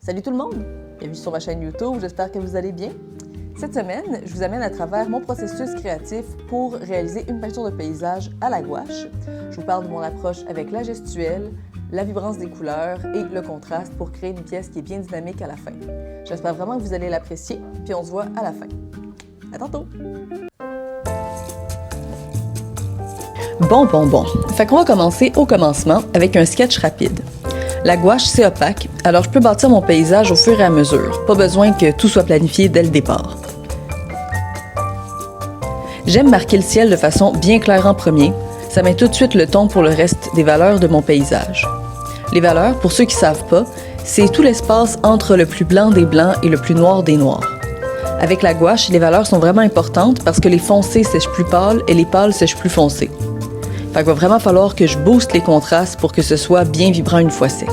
Salut tout le monde! Bienvenue sur ma chaîne YouTube, j'espère que vous allez bien. Cette semaine, je vous amène à travers mon processus créatif pour réaliser une peinture de paysage à la gouache. Je vous parle de mon approche avec la gestuelle, la vibrance des couleurs et le contraste pour créer une pièce qui est bien dynamique à la fin. J'espère vraiment que vous allez l'apprécier, puis on se voit à la fin. À tantôt! Bon. Fait qu'on va commencer au commencement avec un sketch rapide. La gouache, c'est opaque, alors je peux bâtir mon paysage au fur et à mesure. Pas besoin que tout soit planifié dès le départ. J'aime marquer le ciel de façon bien claire en premier. Ça met tout de suite le ton pour le reste des valeurs de mon paysage. Les valeurs, pour ceux qui ne savent pas, c'est tout l'espace entre le plus blanc des blancs et le plus noir des noirs. Avec la gouache, les valeurs sont vraiment importantes parce que les foncés sèchent plus pâles et les pâles sèchent plus foncés. Fait qu'il va vraiment falloir que je booste les contrastes pour que ce soit bien vibrant une fois sec.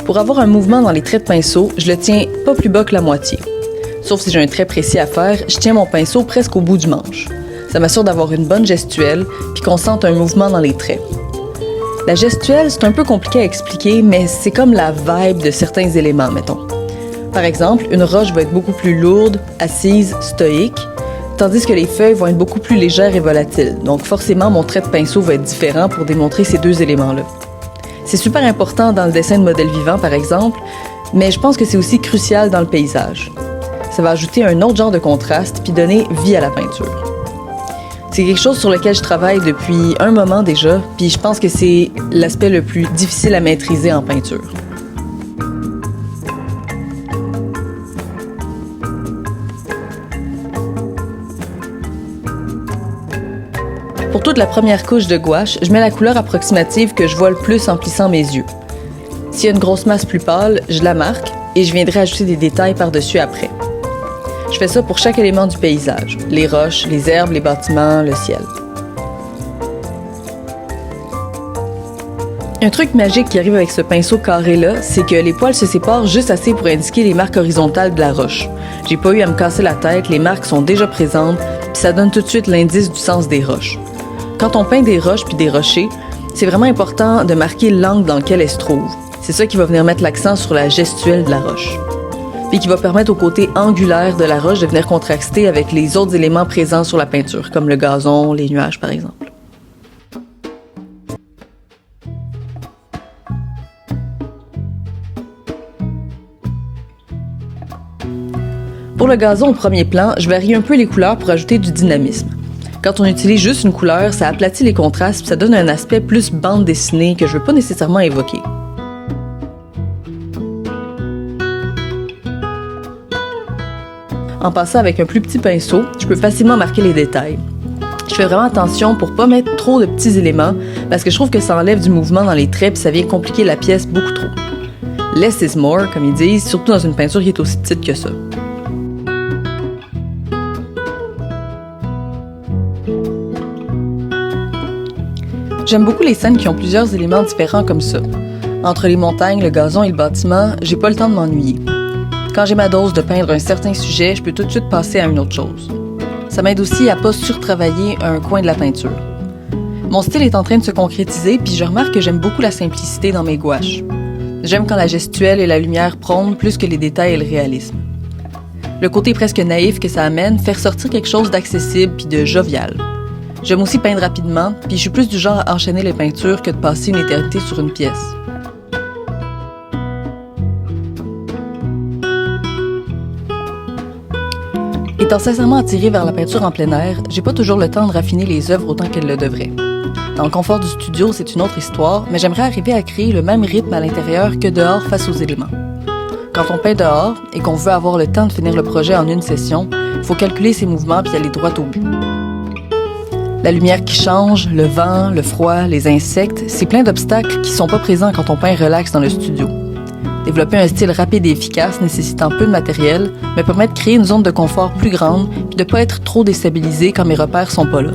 Pour avoir un mouvement dans les traits de pinceau, je le tiens pas plus bas que la moitié. Sauf si j'ai un trait précis à faire, je tiens mon pinceau presque au bout du manche. Ça m'assure d'avoir une bonne gestuelle puis qu'on sente un mouvement dans les traits. La gestuelle, c'est un peu compliqué à expliquer, mais c'est comme la vibe de certains éléments, mettons. Par exemple, une roche va être beaucoup plus lourde, assise, stoïque, tandis que les feuilles vont être beaucoup plus légères et volatiles. Donc forcément, mon trait de pinceau va être différent pour démontrer ces deux éléments-là. C'est super important dans le dessin de modèles vivants, par exemple, mais je pense que c'est aussi crucial dans le paysage. Ça va ajouter un autre genre de contraste puis donner vie à la peinture. C'est quelque chose sur lequel je travaille depuis un moment déjà, puis je pense que c'est l'aspect le plus difficile à maîtriser en peinture. Pour toute la première couche de gouache, je mets la couleur approximative que je vois le plus en plissant mes yeux. S'il y a une grosse masse plus pâle, je la marque et je viendrai ajouter des détails par-dessus après. Je fais ça pour chaque élément du paysage, les roches, les herbes, les bâtiments, le ciel. Un truc magique qui arrive avec ce pinceau carré-là, c'est que les poils se séparent juste assez pour indiquer les marques horizontales de la roche. J'ai pas eu à me casser la tête, les marques sont déjà présentes, puis ça donne tout de suite l'indice du sens des roches. Quand on peint des roches puis des rochers, c'est vraiment important de marquer l'angle dans lequel elles se trouvent. C'est ça qui va venir mettre l'accent sur la gestuelle de la roche. Puis qui va permettre au côté angulaire de la roche de venir contraster avec les autres éléments présents sur la peinture, comme le gazon, les nuages par exemple. Pour le gazon au premier plan, je varie un peu les couleurs pour ajouter du dynamisme. Quand on utilise juste une couleur, ça aplatit les contrastes et ça donne un aspect plus bande dessinée que je ne veux pas nécessairement évoquer. En passant avec un plus petit pinceau, je peux facilement marquer les détails. Je fais vraiment attention pour ne pas mettre trop de petits éléments parce que je trouve que ça enlève du mouvement dans les traits et ça vient compliquer la pièce beaucoup trop. Less is more, comme ils disent, surtout dans une peinture qui est aussi petite que ça. J'aime beaucoup les scènes qui ont plusieurs éléments différents comme ça. Entre les montagnes, le gazon et le bâtiment, j'ai pas le temps de m'ennuyer. Quand j'ai ma dose de peindre un certain sujet, je peux tout de suite passer à une autre chose. Ça m'aide aussi à pas surtravailler un coin de la peinture. Mon style est en train de se concrétiser, puis je remarque que j'aime beaucoup la simplicité dans mes gouaches. J'aime quand la gestuelle et la lumière prônent plus que les détails et le réalisme. Le côté presque naïf que ça amène fait ressortir quelque chose d'accessible puis de jovial. J'aime aussi peindre rapidement, puis je suis plus du genre à enchaîner les peintures que de passer une éternité sur une pièce. Étant sincèrement attirée vers la peinture en plein air, j'ai pas toujours le temps de raffiner les œuvres autant qu'elles le devraient. Dans le confort du studio, c'est une autre histoire, mais j'aimerais arriver à créer le même rythme à l'intérieur que dehors face aux éléments. Quand on peint dehors et qu'on veut avoir le temps de finir le projet en une session, il faut calculer ses mouvements puis aller droit au but. La lumière qui change, le vent, le froid, les insectes, c'est plein d'obstacles qui sont pas présents quand on peint relax dans le studio. Développer un style rapide et efficace nécessitant peu de matériel me permet de créer une zone de confort plus grande puis de pas être trop déstabilisé quand mes repères sont pas là.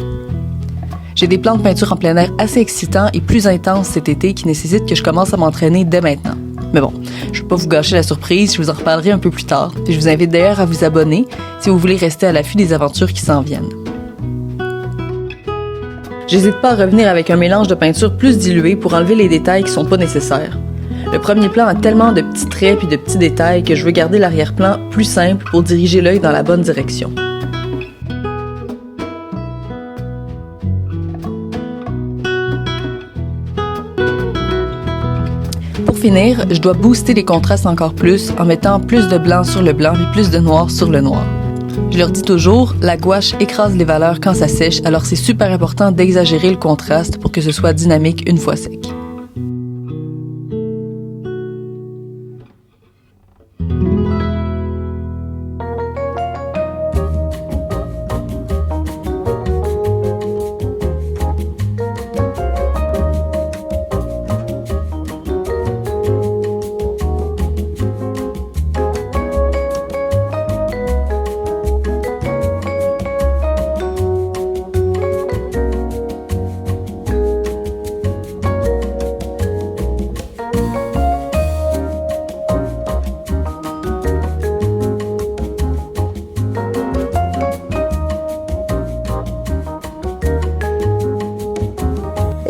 J'ai des plans de peinture en plein air assez excitants et plus intenses cet été qui nécessitent que je commence à m'entraîner dès maintenant. Mais bon, je ne vais pas vous gâcher la surprise, je vous en reparlerai un peu plus tard. Et je vous invite d'ailleurs à vous abonner si vous voulez rester à l'affût des aventures qui s'en viennent. J'hésite pas à revenir avec un mélange de peinture plus dilué pour enlever les détails qui sont pas nécessaires. Le premier plan a tellement de petits traits puis de petits détails que je veux garder l'arrière-plan plus simple pour diriger l'œil dans la bonne direction. Pour finir, je dois booster les contrastes encore plus en mettant plus de blanc sur le blanc puis plus de noir sur le noir. Je leur dis toujours, la gouache écrase les valeurs quand ça sèche, alors c'est super important d'exagérer le contraste pour que ce soit dynamique une fois sec.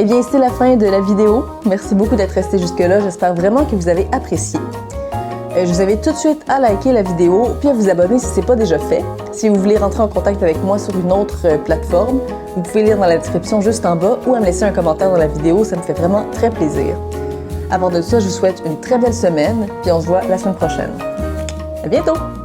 Eh bien, c'est la fin de la vidéo. Merci beaucoup d'être resté jusque-là. J'espère vraiment que vous avez apprécié. Je vous invite tout de suite à liker la vidéo puis à vous abonner si ce n'est pas déjà fait. Si vous voulez rentrer en contact avec moi sur une autre plateforme, vous pouvez lire dans la description juste en bas ou à me laisser un commentaire dans la vidéo. Ça me fait vraiment très plaisir. Avant de ça, je vous souhaite une très belle semaine puis on se voit la semaine prochaine. À bientôt!